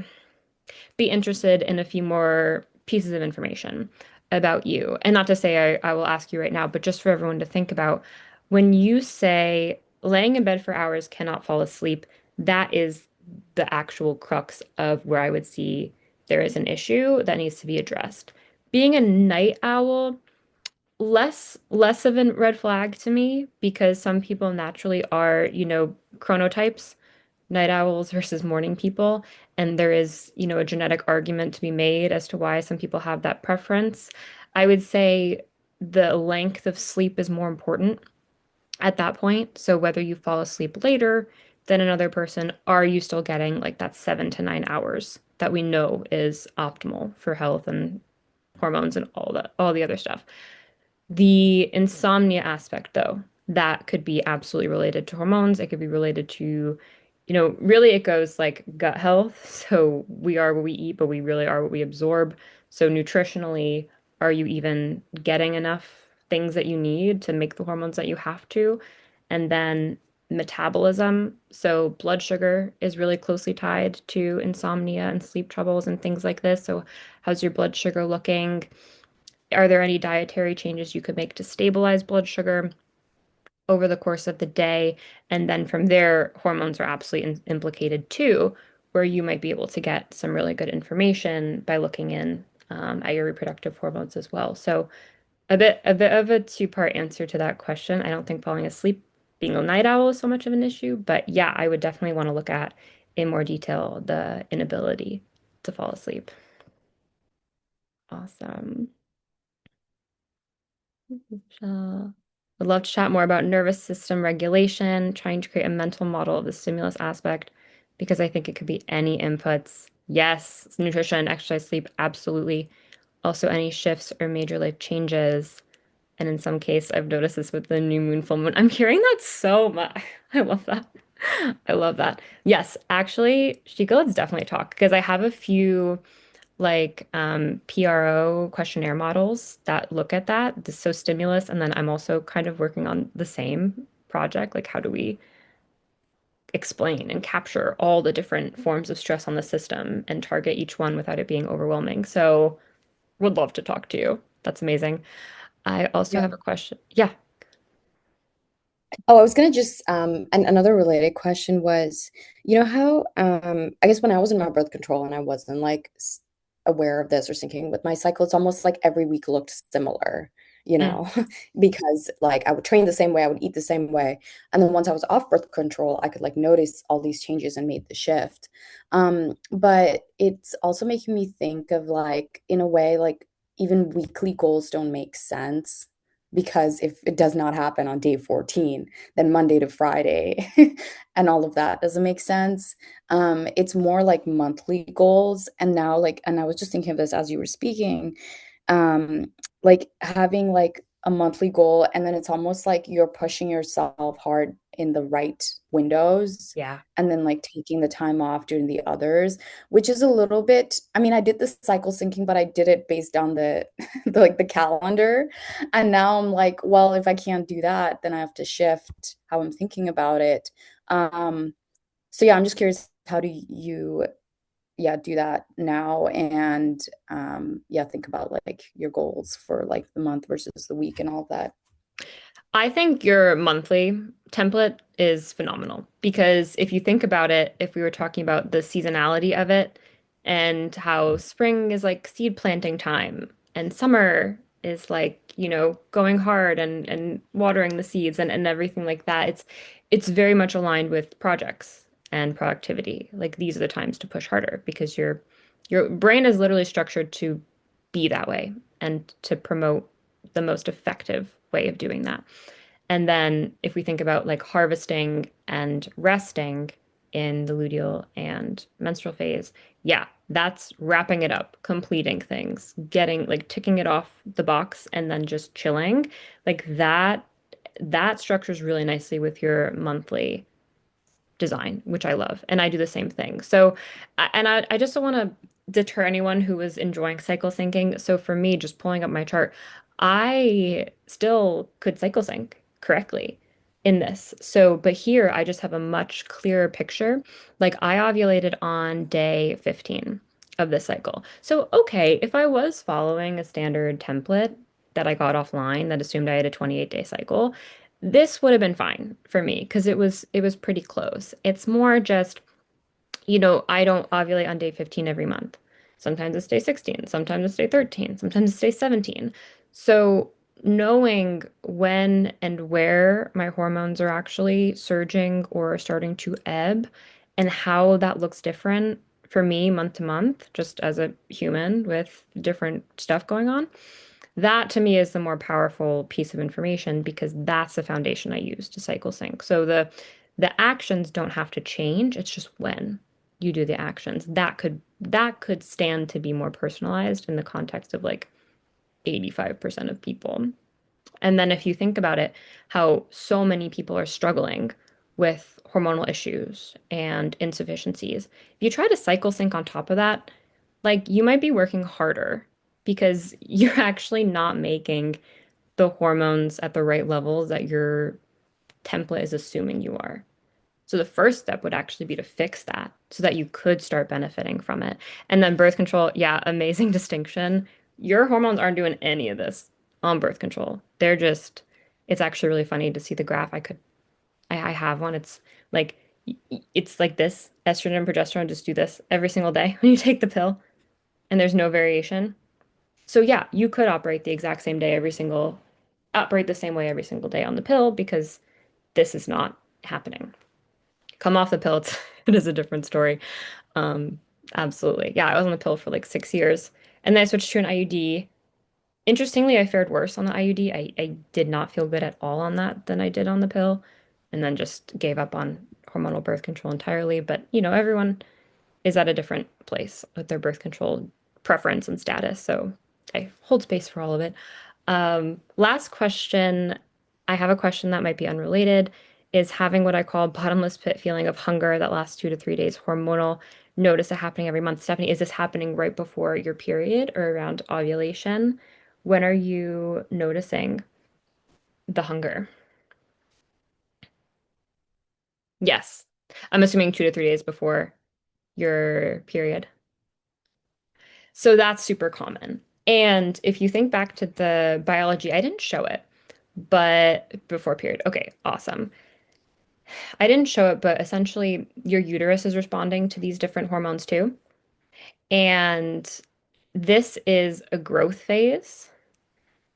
be interested in a few more pieces of information about you. And not to say I will ask you right now, but just for everyone to think about when you say laying in bed for hours cannot fall asleep, that is the actual crux of where I would see there is an issue that needs to be addressed. Being a night owl, less of a red flag to me because some people naturally are, chronotypes, night owls versus morning people. And there is, a genetic argument to be made as to why some people have that preference. I would say the length of sleep is more important at that point. So whether you fall asleep later than another person, are you still getting like that 7 to 9 hours that we know is optimal for health and hormones and all the other stuff? The insomnia aspect, though, that could be absolutely related to hormones. It could be related to, really it goes like gut health. So we are what we eat, but we really are what we absorb. So nutritionally, are you even getting enough things that you need to make the hormones that you have to? And then metabolism. So blood sugar is really closely tied to insomnia and sleep troubles and things like this. So how's your blood sugar looking? Are there any dietary changes you could make to stabilize blood sugar over the course of the day? And then from there, hormones are absolutely implicated too, where you might be able to get some really good information by looking in at your reproductive hormones as well. So a bit of a two-part answer to that question. I don't think falling asleep, being a night owl is so much of an issue, but yeah, I would definitely want to look at in more detail the inability to fall asleep. Awesome. Would love to chat more about nervous system regulation, trying to create a mental model of the stimulus aspect, because I think it could be any inputs. Yes, nutrition, exercise, sleep, absolutely. Also, any shifts or major life changes. And in some case, I've noticed this with the new moon, full moon. I'm hearing that so much. I love that. I love that. Yes, actually, Shika, let's definitely talk because I have a few PRO questionnaire models that look at that. So stimulus, and then I'm also kind of working on the same project. Like, how do we explain and capture all the different forms of stress on the system and target each one without it being overwhelming? So, would love to talk to you. That's amazing. I also Yeah. have a question. Yeah. Oh, I was gonna just and another related question was, you know how I guess when I was in my birth control and I wasn't like aware of this or syncing with my cycle, it's almost like every week looked similar, you Mm. know, because like I would train the same way, I would eat the same way, and then once I was off birth control, I could like notice all these changes and made the shift. But it's also making me think of like in a way like even weekly goals don't make sense because if it does not happen on day 14 then Monday to Friday and all of that doesn't make sense. It's more like monthly goals. And now, like, and I was just thinking of this as you were speaking, like having like a monthly goal, and then it's almost like you're pushing yourself hard in the right windows. Yeah. And then like taking the time off during the others, which is a little bit, I mean, I did the cycle syncing, but I did it based on the, the calendar. And now I'm like, well, if I can't do that, then I have to shift how I'm thinking about it. Um, so yeah, I'm just curious, how do you, yeah, do that now and yeah, think about like your goals for like the month versus the week and all of that. I think your monthly template is phenomenal because if you think about it, if we were talking about the seasonality of it and how spring is like seed planting time and summer is like, going hard and watering the seeds and everything like that, it's very much aligned with projects and productivity. Like these are the times to push harder because your brain is literally structured to be that way and to promote the most effective way of doing that. And then if we think about like harvesting and resting in the luteal and menstrual phase, yeah, that's wrapping it up, completing things, getting like ticking it off the box and then just chilling. Like that structures really nicely with your monthly design, which I love. And I do the same thing. So, I just don't want to deter anyone who is enjoying cycle syncing. So for me, just pulling up my chart, I still could cycle sync correctly in this. So, but here I just have a much clearer picture. Like I ovulated on day 15 of this cycle. So, okay, if I was following a standard template that I got offline that assumed I had a 28-day cycle, this would have been fine for me because it was pretty close. It's more just, I don't ovulate on day 15 every month. Sometimes it's day 16, sometimes it's day 13, sometimes it's day 17. So knowing when and where my hormones are actually surging or starting to ebb and how that looks different for me month to month, just as a human with different stuff going on, that to me is the more powerful piece of information because that's the foundation I use to cycle sync. So the actions don't have to change. It's just when you do the actions. That could stand to be more personalized in the context of like 85% of people. And then if you think about it, how so many people are struggling with hormonal issues and insufficiencies. If you try to cycle sync on top of that, like you might be working harder because you're actually not making the hormones at the right levels that your template is assuming you are. So the first step would actually be to fix that so that you could start benefiting from it. And then birth control, yeah, amazing distinction. Your hormones aren't doing any of this on birth control. It's actually really funny to see the graph. I have one. It's like It's like this. Estrogen and progesterone just do this every single day when you take the pill, and there's no variation. So yeah, you could operate the same way every single day on the pill because this is not happening. Come off the pill, it is a different story. Um, Absolutely. Yeah, I was on the pill for like 6 years, and then I switched to an IUD. Interestingly, I fared worse on the IUD. I did not feel good at all on that than I did on the pill, and then just gave up on hormonal birth control entirely. But, everyone is at a different place with their birth control preference and status. So I hold space for all of it. Last question. I have a question that might be unrelated. Is having what I call bottomless pit feeling of hunger that lasts 2 to 3 days hormonal? Notice it happening every month. Stephanie, is this happening right before your period or around ovulation? When are you noticing the hunger? Yes. I'm assuming 2 to 3 days before your period. So that's super common. And if you think back to the biology, I didn't show it, but before period. Okay, awesome. I didn't show it, but essentially your uterus is responding to these different hormones too. And this is a growth phase.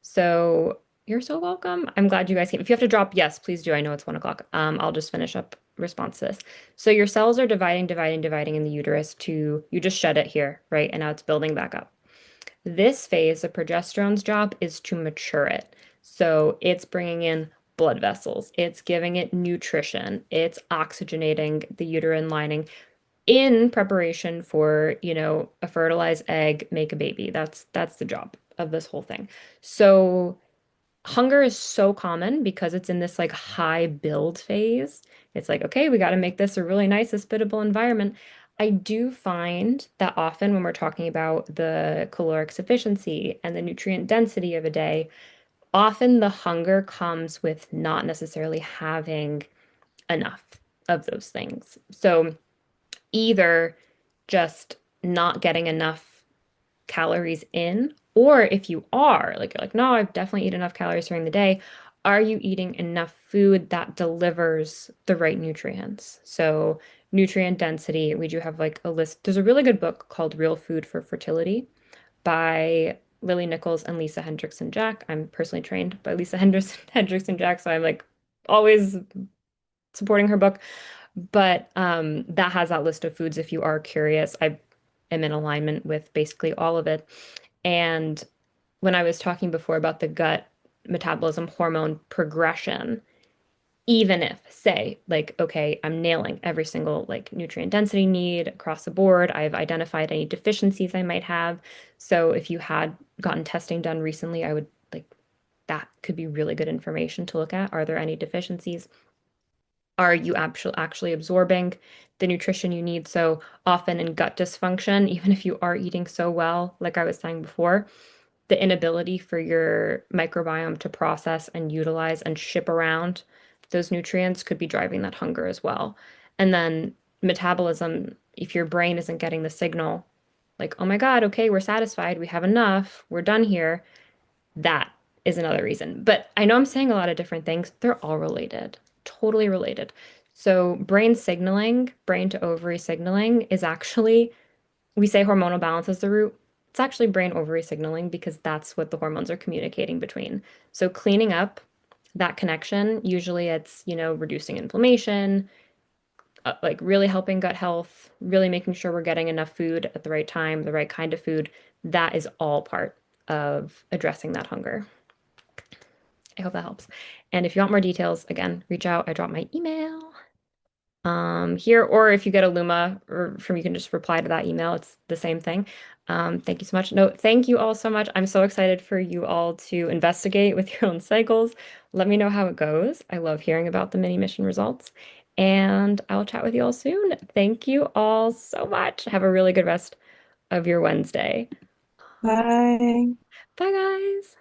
So you're so welcome. I'm glad you guys came. If you have to drop, yes, please do. I know it's 1 o'clock. I'll just finish up response to this. So your cells are dividing, dividing, dividing in the uterus to, you just shed it here, right? And now it's building back up. This phase of progesterone's job is to mature it. So it's bringing in blood vessels, it's giving it nutrition, it's oxygenating the uterine lining in preparation for, a fertilized egg, make a baby. That's the job of this whole thing. So hunger is so common because it's in this like high build phase. It's like, okay, we got to make this a really nice, hospitable environment. I do find that often when we're talking about the caloric sufficiency and the nutrient density of a day, often the hunger comes with not necessarily having enough of those things. So either just not getting enough calories in, or if you are, like you're like, no, I've definitely eaten enough calories during the day, are you eating enough food that delivers the right nutrients? So nutrient density, we do have like a list. There's a really good book called Real Food for Fertility by Lily Nichols and Lisa Hendrickson Jack. I'm personally trained by Lisa Hendrickson Jack, so I'm like always supporting her book. But that has that list of foods if you are curious. I am in alignment with basically all of it. And when I was talking before about the gut metabolism hormone progression, even if, say, like, okay, I'm nailing every single like nutrient density need across the board, I've identified any deficiencies I might have. So if you had gotten testing done recently, I would like that could be really good information to look at. Are there any deficiencies? Are you actually absorbing the nutrition you need? So often in gut dysfunction, even if you are eating so well, like I was saying before, the inability for your microbiome to process and utilize and ship around those nutrients could be driving that hunger as well. And then metabolism, if your brain isn't getting the signal, like, oh my God, okay, we're satisfied, we have enough, we're done here, that is another reason. But I know I'm saying a lot of different things. They're all related, totally related. So, brain signaling, brain to ovary signaling is actually, we say hormonal balance is the root. It's actually brain ovary signaling because that's what the hormones are communicating between. So, cleaning up that connection, usually it's, reducing inflammation, like really helping gut health, really making sure we're getting enough food at the right time, the right kind of food. That is all part of addressing that hunger. I hope that helps. And if you want more details, again, reach out. I drop my email here, or if you get a Luma or from you can just reply to that email. It's the same thing. Thank you so much. No, thank you all so much. I'm so excited for you all to investigate with your own cycles. Let me know how it goes. I love hearing about the mini mission results. And I'll chat with you all soon. Thank you all so much. Have a really good rest of your Wednesday. Bye. Bye, guys.